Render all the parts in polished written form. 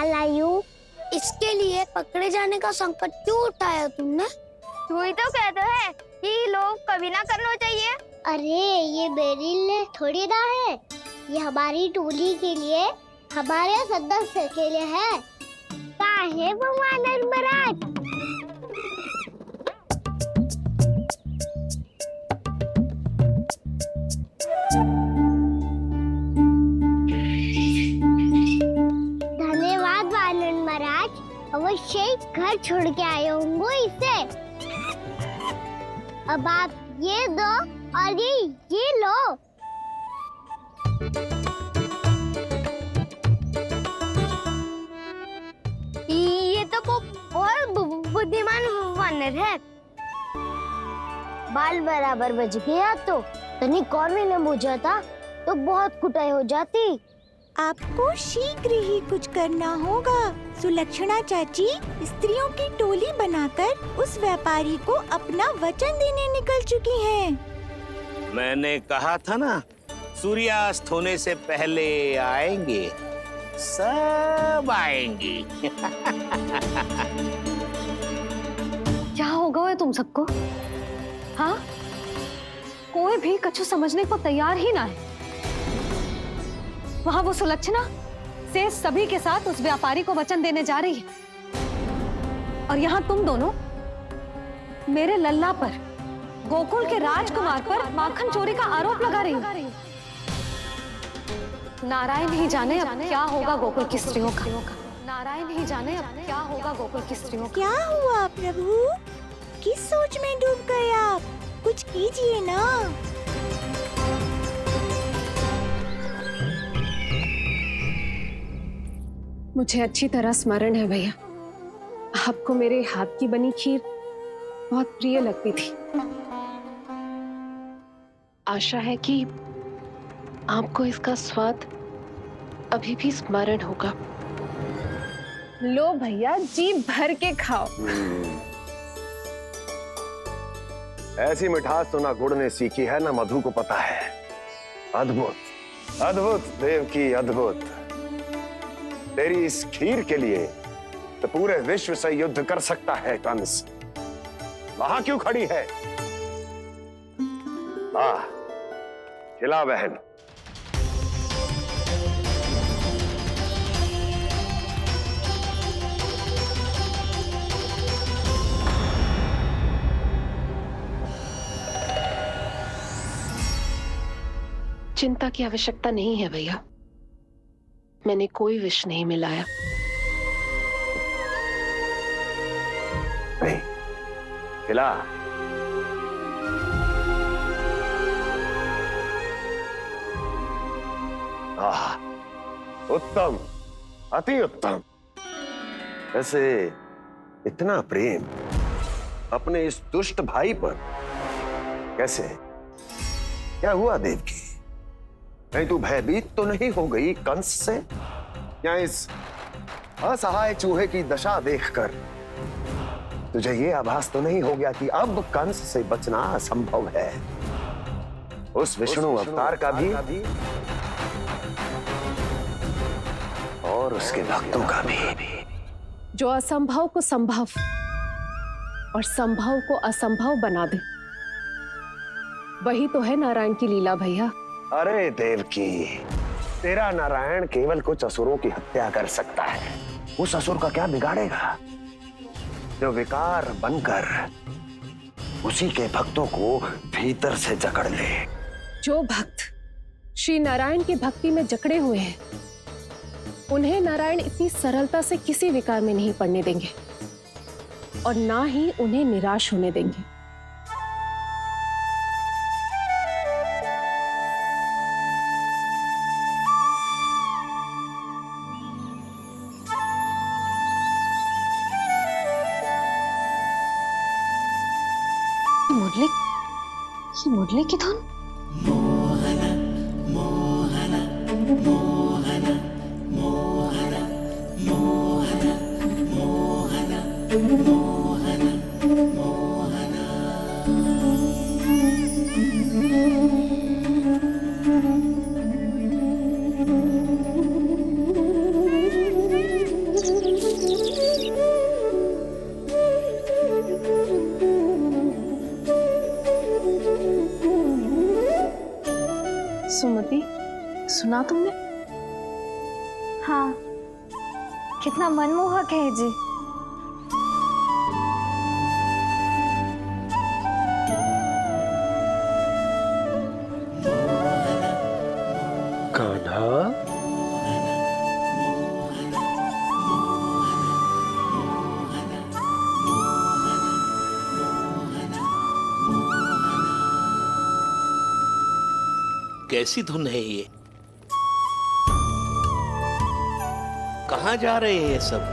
क्या लायूं? इसके लिए पकड़े जाने का संकट क्यों उठाया तुमने? तू ही तो कहता है कि लोग कभी ना करना चाहिए। अरे ये बेरिल ने थोड़ी ना है, ये हमारी टोली के लिए, हमारे सदस्य के लिए है। कहाँ है वो वानर महाराज? धन्यवाद वानर महाराज, अवश्य ही घर छोड़ के आए होंगे इसे। अब आप ये दो और ये लो। ये तो बहुत बुद्धिमान वानर है। बाल बराबर बज गया तो तनिक और मैंने बुझा था तो बहुत कुटाई हो जाती। आपको शीघ्र ही कुछ करना होगा। सुलक्षणा चाची स्त्रियों की टोली बनाकर उस व्यापारी को अपना वचन देने निकल चुकी हैं। मैंने कहा था ना, सूर्यास्त होने से पहले आएंगे, सब आएंगे। क्या होगा वो तुम सबको? हाँ, कोई भी कछु समझने को तैयार ही ना है। वहां वो सुलक्षणा से सभी के साथ उस व्यापारी को वचन देने जा रही है, और यहाँ तुम दोनों मेरे लल्ला पर, गोकुल के राजकुमार पर माखन चोरी का आरोप लगा रही हो। नारायण ही जाने अब क्या होगा गोकुल की स्त्रियों का। नारायण ही जाने अब क्या होगा गोकुल की स्त्रियों का। क्या हुआ प्रभु? किस सोच में डूब गए आप? कुछ कीजिए ना। मुझे अच्छी तरह स्मरण है भैया, आपको मेरे हाथ की बनी खीर बहुत प्रिय लगती थी। आशा है कि आपको इसका स्वाद अभी भी स्मरण होगा। लो भैया, जी भर के खाओ। ऐसी मिठास तो ना गुड़ ने सीखी है ना मधु को पता है। अद्भुत अद्भुत देवकी, अद्भुत। तेरी इस खीर के लिए तो पूरे विश्व से युद्ध कर सकता है कंस। वहां क्यों खड़ी है? खिला बहन। चिंता की आवश्यकता नहीं है भैया, मैंने कोई विष नहीं मिलाया। नहीं, खिला। उत्तम, अति उत्तम। वैसे इतना प्रेम अपने इस दुष्ट भाई पर कैसे? क्या हुआ देवकी? कहीं तू भयभीत तो नहीं हो गई कंस से? या इस असहाय चूहे की दशा देखकर तुझे ये आभास तो नहीं हो गया कि अब कंस से बचना असंभव है? उस विष्णु अवतार का भी और उसके भक्तों का भी। जो असंभव को संभव और संभव को असंभव बना दे, वही तो है नारायण की लीला भैया। अरे देवकी, तेरा नारायण केवल कुछ असुरों की हत्या कर सकता है। उस असुर का क्या बिगाड़ेगा जो विकार बनकर उसी के भक्तों को भीतर से जकड़ ले। जो भक्त श्री नारायण की भक्ति में जकड़े हुए हैं, उन्हें नारायण इतनी सरलता से किसी विकार में नहीं पड़ने देंगे और ना ही उन्हें निराश होने देंगे। मुरली की धुन। मोहना मोहना मोहना मोहना मोहना मोहना मोहना मोहना। सुना तुमने? हाँ, कितना मनमोहक है जी। कान्हा, कैसी धुन है ये? कहाँ जा रहे हैं ये सब?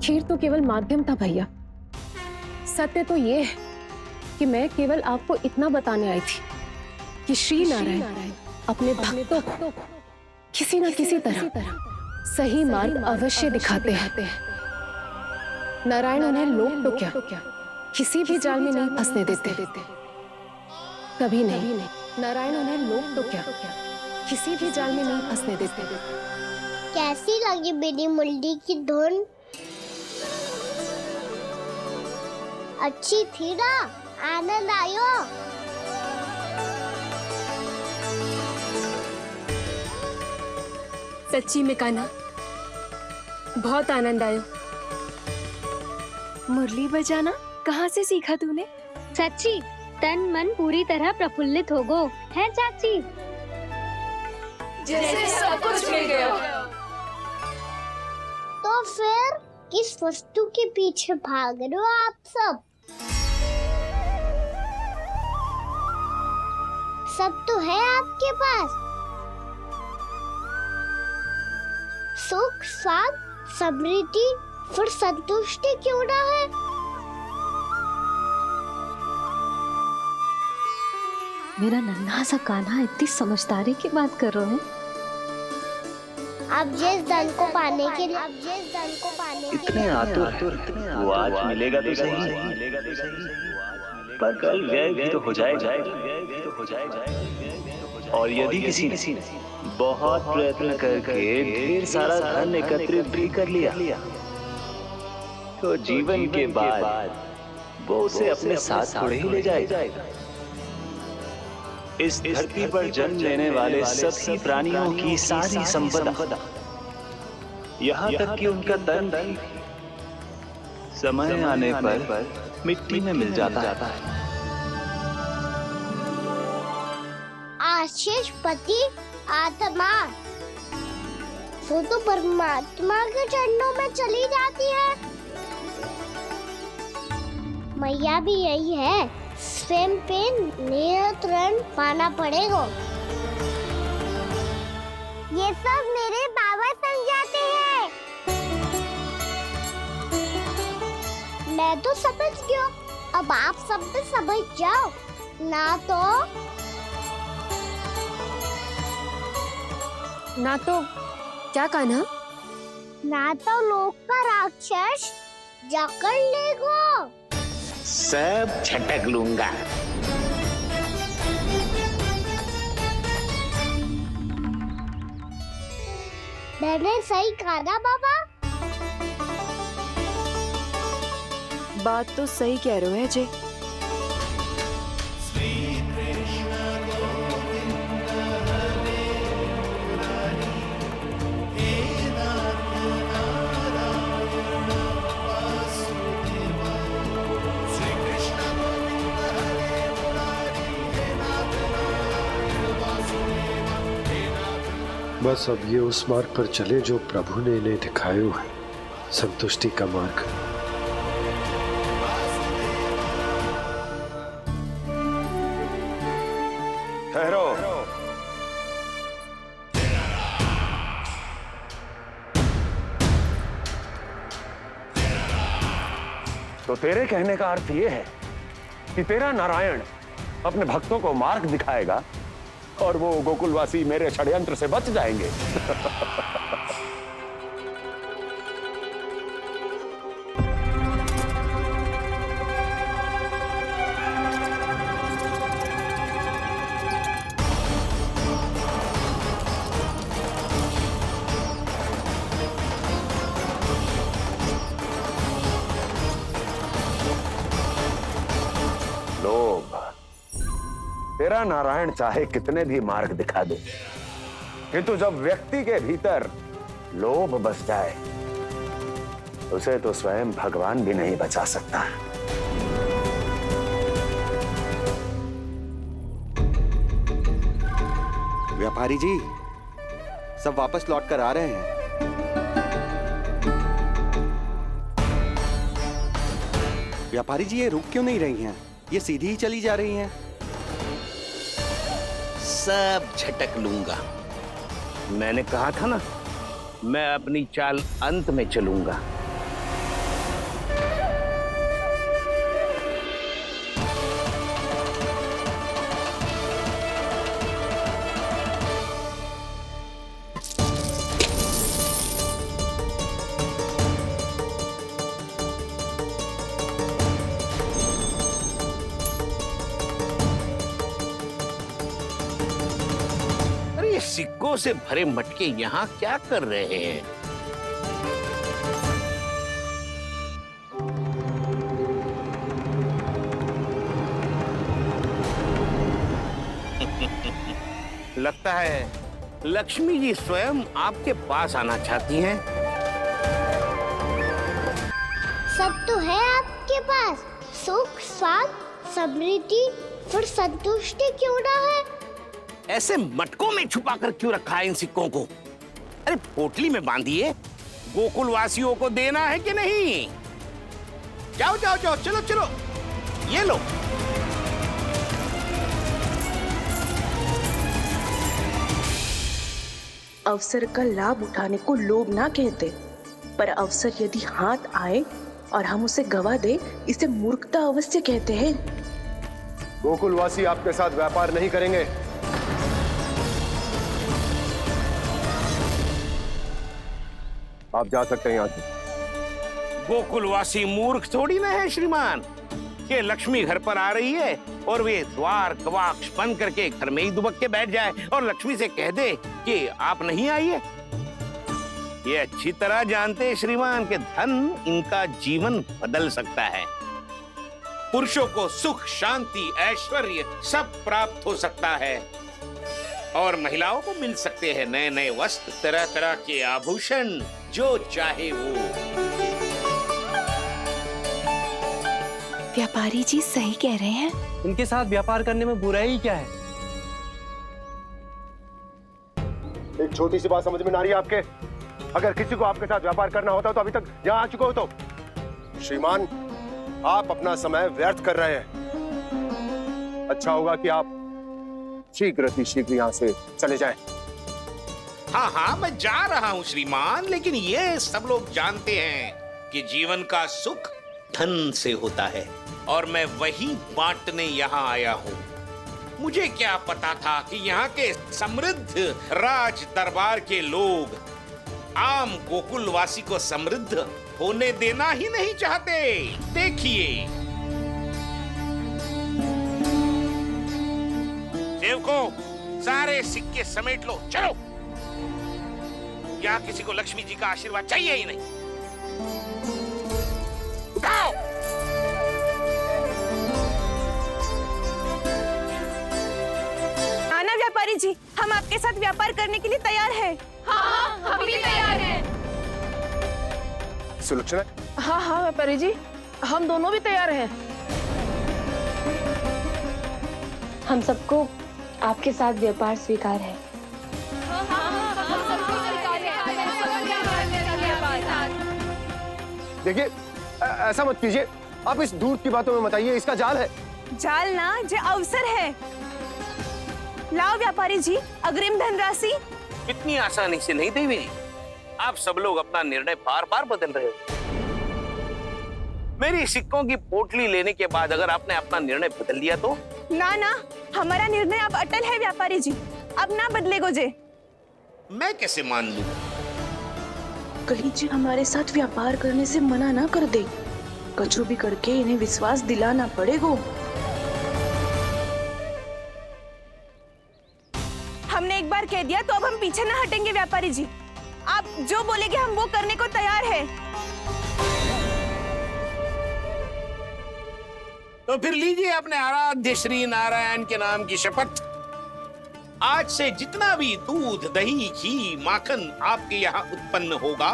खीर तो केवल माध्यम था भैया। सत्य तो ये है कि मैं केवल आपको इतना बताने आई थी कि श्री नारायण अपने भक्तों को किसी न किसी तरह सही मार्ग अवश्य दिखाते हैं। नारायण उन्हें लोग तो क्या किसी भी जाल में नहीं फंसने देते, कभी नहीं। नारायण उन्हें लोग तो क्या किसी भी जाल में नहीं फंसने देते। कैसी लगी मेरी मुरली की धुन? अच्छी थी ना? आनंद आयो? सच्ची में कान्हा, बहुत आनंद आया। मुरली बजाना कहाँ से सीखा तूने? सच्ची तन मन पूरी तरह प्रफुल्लित हो गो है चाची। जैसे सब कुछ मिल गया। तो फिर किस वस्तु के पीछे भाग रहे हो आप सब? सब तो है आपके पास। सुख, स्वाद, समृद्धि, फिर संतुष्टि क्यों ना है? मेरा नन्हा सा कान्हा इतनी समझदारी की बात कर रहे हैं। अब जिस धन को पाने के लिए इतने आतुर वो आज मिलेगा तो सही, पर कल व्यय भी तो हो जाएगा। और यदि किसी ने बहुत प्रयत्न करके ढेर सारा धन एकत्रित भी कर लिया, तो जीवन के बाद वो उसे अपने साथ थोड़े ही ले जाएगा। इस धरती पर जन्म लेने वाले सभी प्राणियों की सारी संपदा, यहाँ तक कि उनका तन भी समय आने पर मिट्टी में मिल जाता है। आशीष पति आत्मा वो तो परमात्मा के चरणों में चली जाती है। मैया भी यही है, स्वयं पे नियंत्रण पाना पड़ेगा। ये सब मेरे बाबा समझाते हैं। मैं तो समझ गया, अब आप सब भी समझ जाओ क्या कान्हा? ना तो लोक का राक्षस जकड़ लेगो। सब झटक लूंगा। मैंने सही कहा ना बाबा? बात तो सही कह रहे हो अजय। बस अब ये उस मार्ग पर चले जो प्रभु ने इन्हें दिखायो है, संतुष्टि का मार्ग। ठहरो। तो तेरे कहने का अर्थ यह है कि तेरा नारायण अपने भक्तों को मार्ग दिखाएगा और वो गोकुलवासी मेरे षड्यंत्र से बच जाएंगे। लोभ। तेरा नारायण चाहे कितने भी मार्ग दिखा दे, किंतु जब व्यक्ति के भीतर लोभ बस जाए उसे तो स्वयं भगवान भी नहीं बचा सकता। व्यापारी जी, सब वापस लौट कर आ रहे हैं। व्यापारी जी, ये रुक क्यों नहीं रही हैं? ये सीधी ही चली जा रही हैं। सब झटक लूंगा। मैंने कहा था ना, मैं अपनी चाल अंत में चलूंगा। सिक्कों से भरे मटके यहाँ क्या कर रहे हैं? लगता है लक्ष्मी जी स्वयं आपके पास आना चाहती हैं। सब तो है आपके पास, सुख, स्वाद, समृद्धि, फिर संतुष्टि क्यों ना है? ऐसे मटकों में छुपा कर क्यों रखा है इन सिक्कों को? अरे पोटली में बांधिए, गोकुलवासियों को देना है कि नहीं? जाओ जाओ जाओ, चलो चलो, ये लो। अवसर का लाभ उठाने को लोभ ना कहते, पर अवसर यदि हाथ आए और हम उसे गवा दे, इसे मूर्खता अवश्य कहते हैं। गोकुलवासी आपके साथ व्यापार नहीं करेंगे। आप जा सकते हैं यहाँ से। गोकुलवासी मूर्ख थोड़ी ना है श्रीमान। ये लक्ष्मी घर पर आ रही है और वे द्वार कवाक्ष बंद करके घर में ही दुबक के बैठ जाए और लक्ष्मी से कह दे कि आप नहीं आइए। ये अच्छी तरह जानते हैं श्रीमान कि धन इनका जीवन बदल सकता है। पुरुषों को सुख, शांति, ऐश्वर्य सब प्राप्त हो सकता है और महिलाओं को मिल सकते हैं नए नए वस्त्र, तरह तरह के आभूषण, जो चाहे वो। व्यापारी जी सही कह रहे हैं। इनके साथ व्यापार करने में बुराई क्या है? एक छोटी सी बात समझ में ना रही है आपके? अगर किसी को आपके साथ व्यापार करना होता तो अभी तक यहाँ आ चुके हो। तो श्रीमान, आप अपना समय व्यर्थ कर रहे हैं। अच्छा होगा कि आप शीघ्र ही शीघ्र यहाँ से चले जाएं। हाँ हाँ, मैं जा रहा हूँ श्रीमान, लेकिन ये सब लोग जानते हैं कि जीवन का सुख धन से होता है और मैं वही बांटने यहाँ आया हूँ। मुझे क्या पता था कि यहाँ के समृद्ध राज दरबार के लोग आम गोकुलवासी को समृद्ध होने देना ही नहीं चाहते। देखिए सेवको, सारे सिक्के समेट लो, चलो। यहाँ किसी को लक्ष्मी जी का आशीर्वाद चाहिए ही नहीं। उठाओ। आना व्यापारी जी, हम आपके साथ व्यापार करने के लिए तैयार हैं। हाँ, हम भी तैयार हैं। सुलक्षणा, हाँ हाँ व्यापारी जी, हम दोनों भी तैयार हैं। हम सबको आपके साथ व्यापार स्वीकार है। देखिए, ऐसा मत कीजिए। आप इस दूध की बातों में मत आइए, इसका जाल है। जाल ना, जे अवसर है। लाओ व्यापारी जी, अग्रिम धनराशि। इतनी आसानी से नहीं देवी जी। आप सब लोग अपना निर्णय बार बार बदल रहे हो। मेरी सिक्कों की पोटली लेने के बाद अगर आपने अपना निर्णय बदल दिया तो? ना ना, हमारा निर्णय अब अटल है व्यापारी जी, अब ना बदलेगो जे। मैं कैसे मान लूं? कहीं जी हमारे साथ व्यापार करने से मना ना कर दे। कछु भी करके इन्हें विश्वास दिलाना पड़ेगा। हमने एक बार कह दिया तो अब हम पीछे ना हटेंगे व्यापारी जी। आप जो बोलेंगे हम वो करने को तैयार है। तो फिर लीजिए अपने आराध्य श्री नारायण के नाम की शपथ। आज से जितना भी दूध, दही, घी, माखन आपके यहाँ उत्पन्न होगा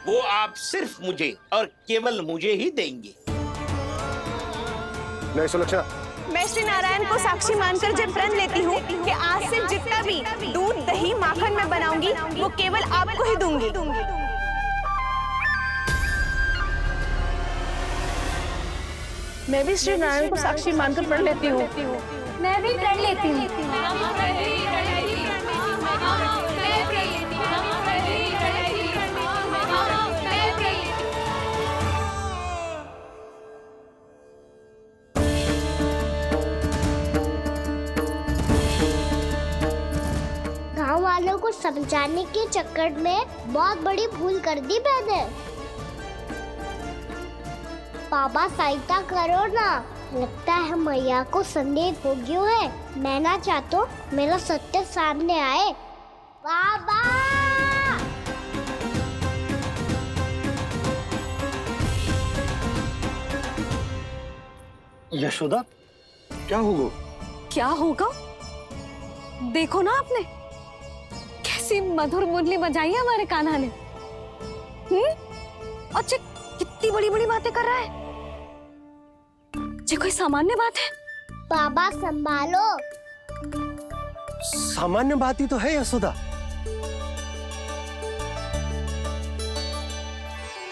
वो आप सिर्फ मुझे और केवल मुझे ही देंगे। नहीं सुलक्षणा, मैं श्री नारायण को साक्षी मानकर जब प्रण लेती हूँ कि आज से जितना भी दूध, दही, माखन मैं बनाऊंगी वो केवल आपको ही दूंगी। मैं भी श्री नारायण को साक्षी मानकर प्रण लेती हूँ। मैं भी प्रण लेती हूँ। गांव वालों को समझाने के चक्कर में बहुत बड़ी भूल कर दी मैंने। बाबा सहायता करो ना, लगता है मैया को संदेह हो गया है। मैं ना चाहता मेरा सत्य सामने आए। बाबा! यशोदा, क्या होगा? क्या होगा? देखो ना आपने कैसी मधुर मुरली बजाई है हमारे कान्हा ने। अच्छा, कितनी बड़ी बड़ी बातें कर रहा है। ये कोई सामान्य बात है? बाबा संभालो। सामान्य बात ही तो है यशोदा।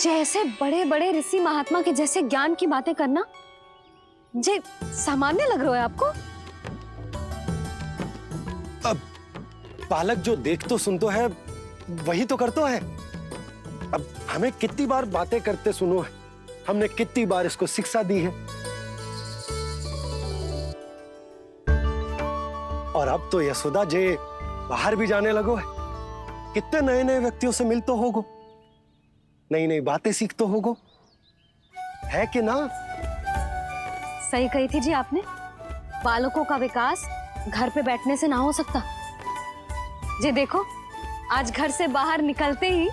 जैसे बड़े बड़े ऋषि महात्मा के जैसे ज्ञान की बातें करना जे सामान्य लग रहा है आपको? अब बालक जो देख तो सुन तो है वही तो करता है। अब हमें कितनी बार बातें करते सुनो है, हमने कितनी बार इसको शिक्षा दी है। और अब तो यशोदा जे बाहर भी जाने लगो है, कितने नए नए व्यक्तियों से मिल तो होगो, नई नई बातें सीख तो होगो, है कि ना? सही कही थी जी आपने। बालकों का विकास घर पे बैठने से ना हो सकता। जी देखो, आज घर से बाहर निकलते ही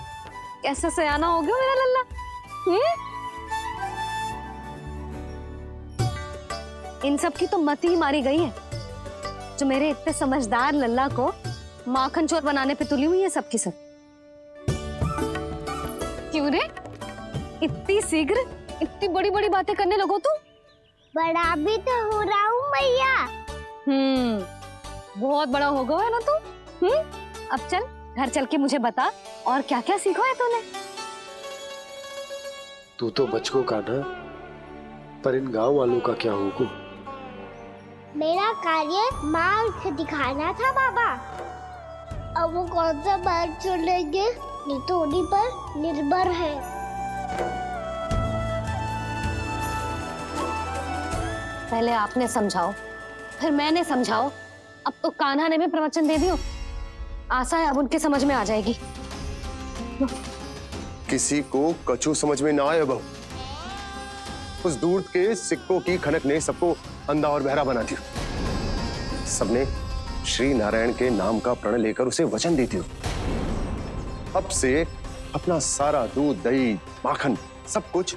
कैसा सयाना हो गया मेरा लल्ला। इन सब की तो मत ही मारी गई है, जो मेरे इतने समझदार लल्ला को माखन चोर बनाने पे तुली हुई है सबकी सब। क्यों रे, इतनी शीघ्र इतनी बड़ी बड़ी बातें करने लगो तू? बड़ा भी तो हो रहा हूँ मैया। बहुत बड़ा हो गया है ना तू। अब चल घर चल के मुझे बता और क्या क्या सीखा है तूने। तू तो बचको कान्हा, पर इन गांव वालों का क्या होगा? मेरा कार्य मार्ग दिखाना था बाबा। अब वो कौन सा मार्ग चुनेंगे ये तो उन्हीं पर निर्भर है। पहले आपने समझाओ, फिर मैंने समझाओ, अब तो कान्हा ने भी प्रवचन दे दियो। आशा है अब उनके समझ में आ जाएगी। किसी को कछु समझ में ना आए बहू। उस दूध के सिक्कों की खनक ने सबको अंधा और बहरा बना दिया। सबने श्री नारायण के नाम का प्रण लेकर उसे वचन दी थी। अब से अपना सारा दूध, दही, माखन सब कुछ